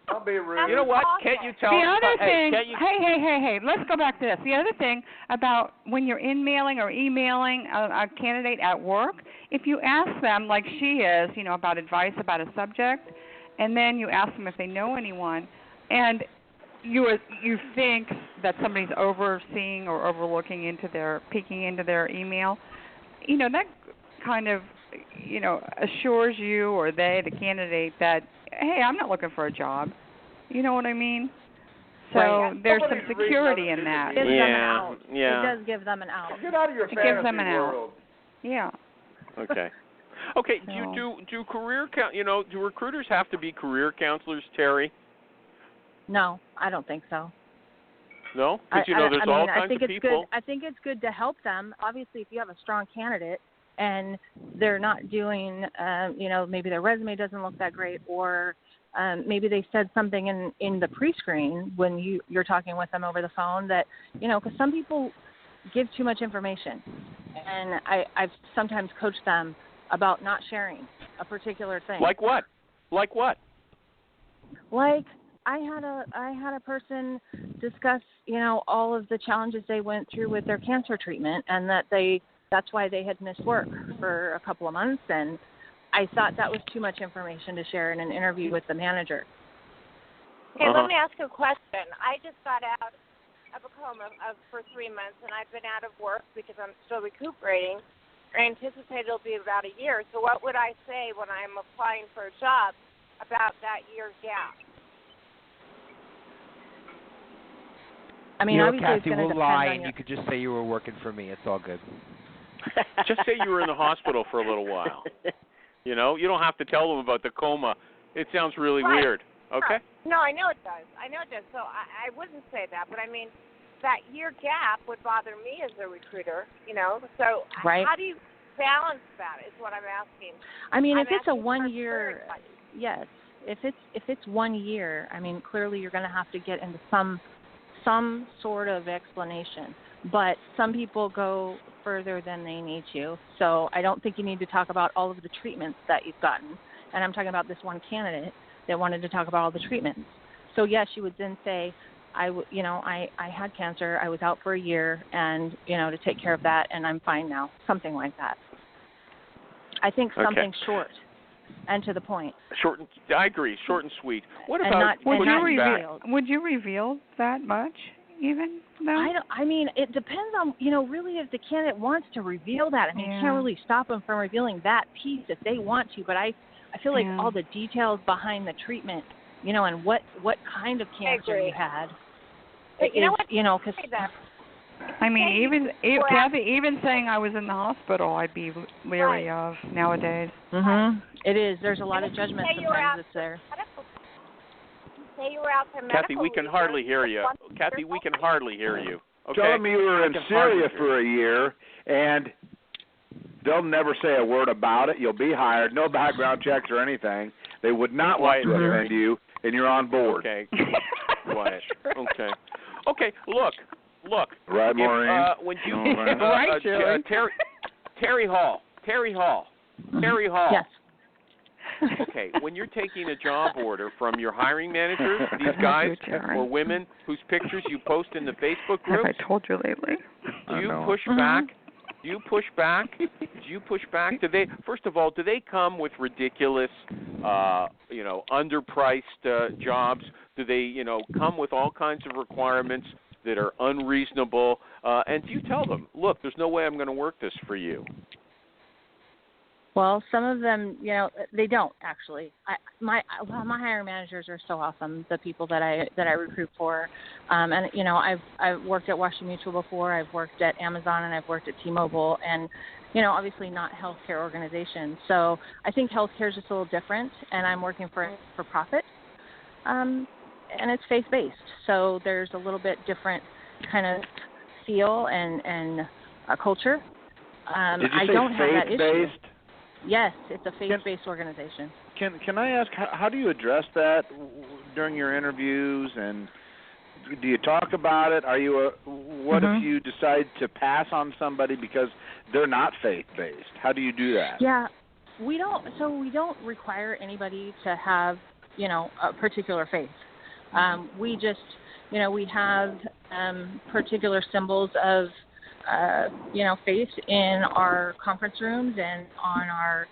Don't be rude. You know what? Can't you tell? The other thing, can't you? hey, let's go back to this. The other thing about when you're in-mailing or emailing a candidate at work, if you ask them, like she is, about advice about a subject, and then you ask them if they know anyone, and you think that somebody's overseeing or peeking into their email, that kind of, assures you or the candidate that, hey, I'm not looking for a job. You know what I mean? So there's some security in that. Gives them an out. Yeah. It does give them an out. Get out of your It fantasy gives them an out. world. Yeah. Okay. Okay. Do career do recruiters have to be career counselors, Terry? No, I don't think so. No, because there's all kinds of people. I think it's good to help them. Obviously, if you have a strong candidate and they're not doing, maybe their resume doesn't look that great, or maybe they said something in the pre-screen when you're talking with them over the phone that, because some people give too much information, and I've sometimes coached them about not sharing a particular thing. Like what? Like what? Like I had a person discuss, all of the challenges they went through with their cancer treatment, and that's why they had missed work for a couple of months, and I thought that was too much information to share in an interview with the manager. Hey, let me ask you a question. I just got out of a coma for 3 months, and I've been out of work because I'm still recuperating. I anticipate it'll be about a year. So what would I say when I'm applying for a job about that year gap? I mean, obviously Kathy it's going to will depend lie, on and you could just say you were working for me. It's all good. Just say you were in the hospital for a little while. You don't have to tell them about the coma. It sounds really weird. Okay? No, I know it does. So I wouldn't say that, but I mean, that year gap would bother me as a recruiter, So right. How do you balance that is what I'm asking. I mean, I'm if it's a 1 year, yes. If it's 1 year, I mean, clearly you're going to have to get into some sort of explanation. But some people go further than they need to. So I don't think you need to talk about all of the treatments that you've gotten. And I'm talking about this one candidate that wanted to talk about all the treatments. So yes, you would then say, I had cancer. I was out for a year, and to take care of that, and I'm fine now. Something like that. I think something short and to the point. I agree. Short and sweet. What and about would you reveal that much? Even though? I mean, it depends on, really if the candidate wants to reveal that. I mean, you can't really stop them from revealing that piece if they want to, but I feel like all the details behind the treatment, and what kind of cancer you had. But because I mean, Kathy, even saying I was in the hospital, I'd be leery of nowadays. Mhm. It is. There's a lot of judgment sometimes that's there. Say you were out for medical Kathy, we can hardly hear you. Kathy, we can hardly hear you. Okay? Tell them you were in Syria for a year, and they'll never say a word about it. You'll be hired. No background checks or anything. They would not want to offend you, and you're on board. Okay. Quiet. Okay. Okay. Look. Right, Maureen. When you right, Terry Hall. Yes. Okay, when you're taking a job order from your hiring managers, these guys or women whose pictures you post in the Facebook groups, have I told you lately? Do you push back? Do you push back? Do they? First of all, do they come with ridiculous, underpriced jobs? Do they, come with all kinds of requirements that are unreasonable? And do you tell them, look, there's no way I'm going to work this for you? Well, some of them, they don't actually. My hiring managers are so awesome. The people that I recruit for, and I've worked at Washington Mutual before. I've worked at Amazon and I've worked at T-Mobile, and obviously not healthcare organizations. So I think healthcare is just a little different, and I'm working for profit, and it's faith-based. So there's a little bit different kind of feel and culture. Did you say I don't have that issue. faith-based? Yes, it's a faith-based organization. Can I ask, how do you address that during your interviews, and do you talk about it? Are you what if you decide to pass on somebody because they're not faith-based? How do you do that? Yeah, we don't require anybody to have, a particular faith. We just, we have particular symbols of, faith in our conference rooms and on our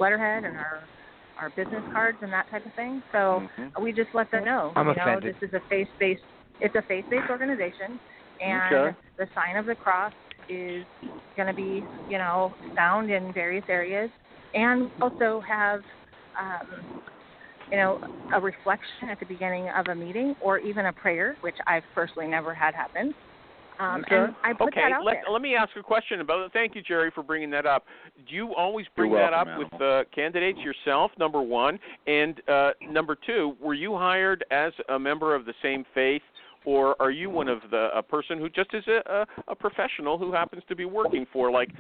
letterhead and our business cards and that type of thing. So we just let them know, I'm offended. This is a faith-based organization, and the sign of the cross is going to be, found in various areas, and also have, a reflection at the beginning of a meeting or even a prayer, which I've personally never had happen. And I put that out there. Let me ask a question about it. Thank you, Jerry, for bringing that up. Do you always bring that up with candidates yourself, number one? And number two, were you hired as a member of the same faith, or are you one of a person who just is a professional who happens to be working for, like,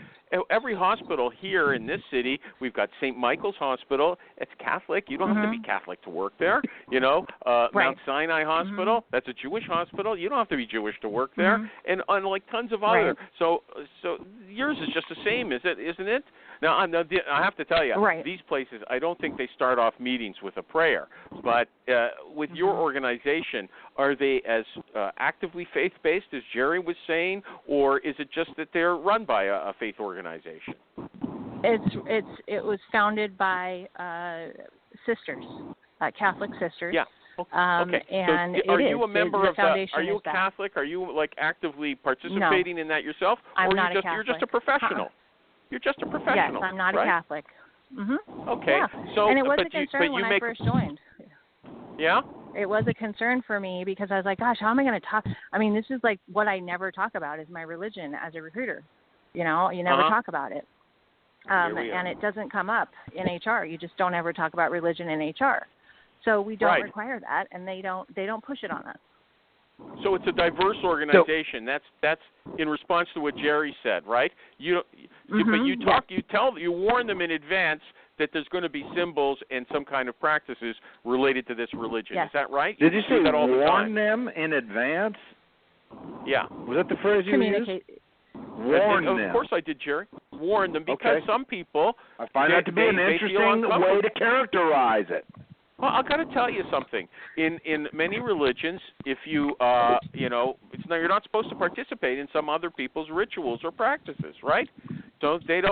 every hospital here in this city? We've got St. Michael's Hospital. It's Catholic. You don't have to be Catholic to work there. Mount Sinai Hospital, that's a Jewish hospital. You don't have to be Jewish to work there. And like tons of other. So yours is just the same, isn't it? Now, I have to tell you, these places, I don't think they start off meetings with a prayer. But with your organization, are they as actively faith-based as Jerry was saying, or is it just that they're run by a faith organization? It was founded by sisters, Catholic sisters. Yeah. Okay. And so are you a member of the? Are you a Catholic? Are you actively participating in that yourself? I'm or not a Catholic. You're just a professional. You're just a professional. Yes, I'm not a Catholic. Okay. Yeah. So, and it was a concern when I first joined. Yeah? It was a concern for me because I was like, gosh, how am I going to talk? I mean, this is like what I never talk about is my religion as a recruiter. You never talk about it. And it doesn't come up in HR. You just don't ever talk about religion in HR. So we don't require that, and they don't push it on us. So it's a diverse organization. That's in response to what Jerry said, right? But you warn them in advance that there's going to be symbols and some kind of practices related to this religion. Yes. Is that right? Did you say that all warn them in advance? Yeah. Was that the phrase you used? Warn them. Of course I did, Jerry. Warn them because some people. I find that to be an interesting way to characterize it. Well, I've got to tell you something. In many religions, if you, you're not supposed to participate in some other people's rituals or practices, right? So they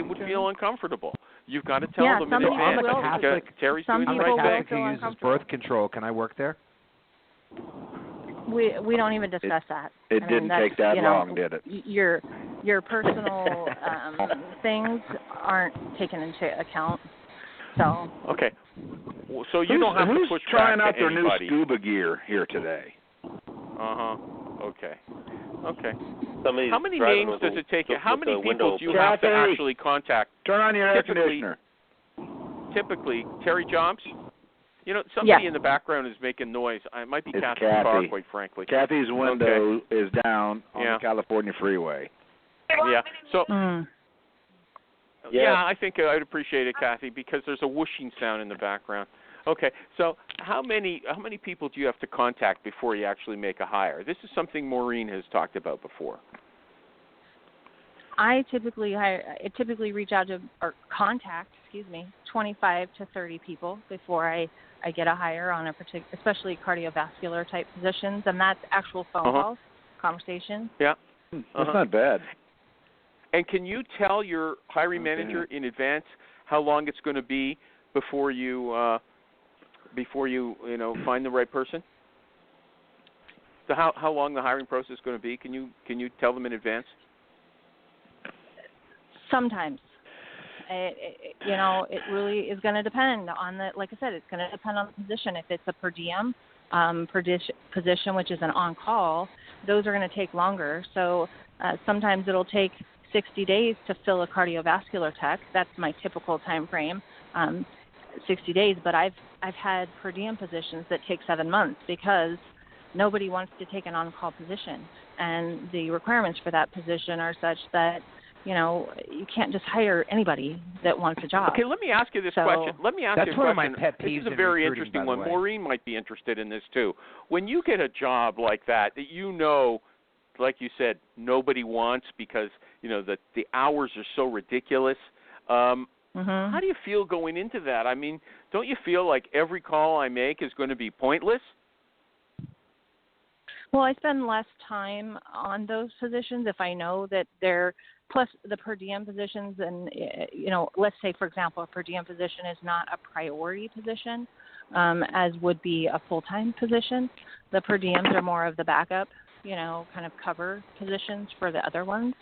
would feel uncomfortable. You've got to tell them in advance. I'm a Catholic. Terry's doing the Catholic right thing. who uses birth control. Can I work there? We don't even discuss that. It didn't take that long, did it? Your personal things aren't taken into account. So okay, so you don't have to push who's trying out their anybody. new scuba gear here today? Okay. How many names does it take? How many people do you have to actually contact? Turn on your air conditioner. Typically, TerryJobs. Somebody in the background is making noise. It might be Kathy's car, quite frankly. Kathy's window is down on the California freeway. Yeah. So. Yeah, I think I'd appreciate it, Kathy, because there's a whooshing sound in the background. Okay, so how many people do you have to contact before you actually make a hire? This is something Maureen has talked about before. I typically reach out to or contact, 25 to 30 people before I get a hire on a particular, especially cardiovascular type positions, and that's actual phone calls, conversation. Yeah, that's not bad. And can you tell your hiring manager in advance how long it's going to be before you find the right person? So how long the hiring process is going to be? Can you tell them in advance? Sometimes. It really is going to depend on like I said, it's going to depend on the position. If it's a per diem position, which is an on-call, those are going to take longer. So sometimes it'll take 60 days to fill a cardiovascular tech. That's my typical time frame, 60 days. But I've had per diem positions that take 7 months because nobody wants to take an on-call position, and the requirements for that position are such that you can't just hire anybody that wants a job. Okay, let me ask you this question. Let me ask you a question. That's one of my pet peeves. This is a very in recruiting, interesting by the one. way. Maureen might be interested in this too. When you get a job like that like you said, nobody wants because that the hours are so ridiculous. How do you feel going into that? I mean, don't you feel like every call I make is going to be pointless? Well, I spend less time on those positions if I know that they're plus the per diem positions. And, let's say, for example, a per diem position is not a priority position, as would be a full-time position. The per diems are more of the backup, kind of cover positions for the other ones.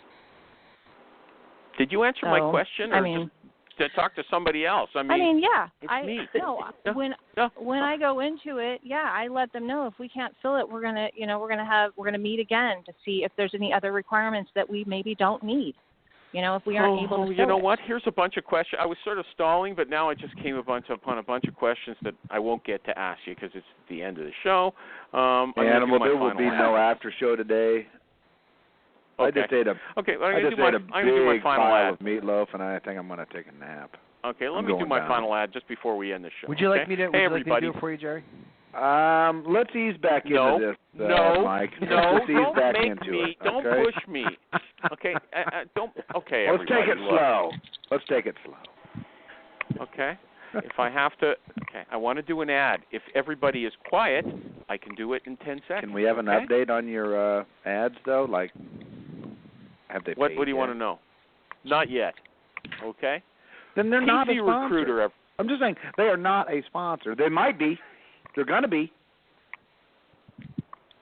Did you answer my question? Or just to talk to somebody else. Yeah. Me. When I go into it, I let them know if we can't fill it, we're gonna meet again to see if there's any other requirements that we maybe don't need. If we aren't able to fill you know it. what? Here's a bunch of questions. I was sort of stalling, but now I just came upon a bunch of questions that I won't get to ask you because it's the end of the show. Animal, there will be no after show today. Okay. I just ate a big pile of meatloaf, and I think I'm going to take a nap. Okay, let me do my final ad just before we end the show. Would you like me to? Hey, everybody. Do it for you, Jerry? Let's ease back into this, Mike. Let's ease back into it. Don't push me. Okay, don't. Okay, Let's take it slow. Let's take it slow. Okay. If I have to, I want to do an ad. If everybody is quiet, I can do it in 10 seconds. Can we have an update on your ads, though? Like, have they paid What do you want to know? Not yet. Okay. Then they're not a sponsor. Recruiter. I'm just saying they are not a sponsor. They might be. They're going to be.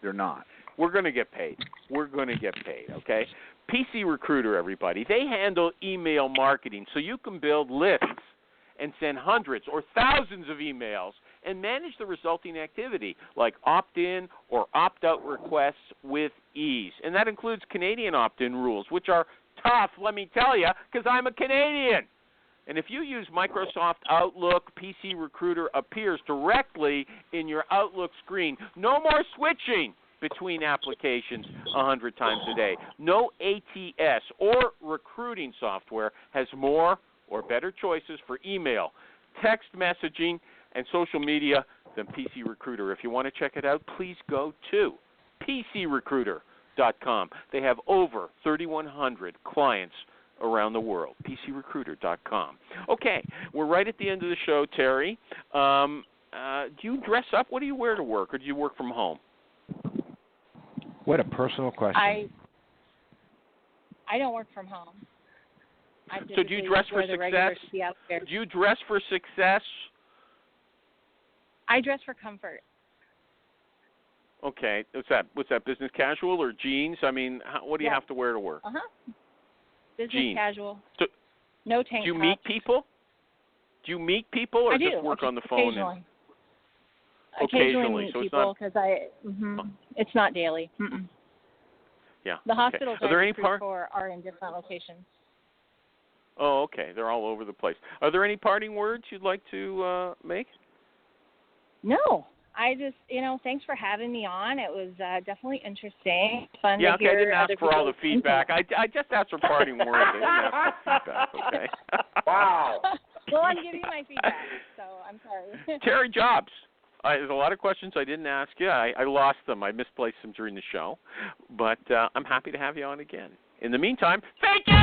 They're not. We're going to get paid. Okay? PC Recruiter, everybody. They handle email marketing, so you can build lists and send hundreds or thousands of emails and manage the resulting activity like opt-in or opt-out requests with ease. And that includes Canadian opt-in rules, which are tough, let me tell you, because I'm a Canadian. And if you use Microsoft Outlook, PC Recruiter appears directly in your Outlook screen. No more switching between applications 100 times a day. No ATS or recruiting software has more or better choices for email, text messaging, and social media than PC Recruiter. If you want to check it out, please go to PCRecruiter.com. They have over 3,100 clients around the world, PCRecruiter.com. Okay, we're right at the end of the show, Terry. Do you dress up? What do you wear to work, or do you work from home? What a personal question. I don't work from home. So do you dress for success? Do you dress for success? I dress for comfort. Okay. What's that, business casual or jeans? I mean, what do you have to wear to work? Business jeans. Casual. So, no tank Do you meet people? Or I just work on the phone? Occasionally meet people because it's not daily. Yeah. The hospitals Are there any for are in different locations. Oh, okay. They're all over the place. Are there any parting words you'd like to make? No. I just, thanks for having me on. It was definitely interesting. Fun to hear. I didn't ask for all the feedback. Input. I just asked for parting words. I didn't ask for feedback, okay? Wow. Well, I'm giving you my feedback, so I'm sorry. TerryJobs. There's a lot of questions I didn't ask you. I lost them. I misplaced them during the show. But I'm happy to have you on again. In the meantime, thank you!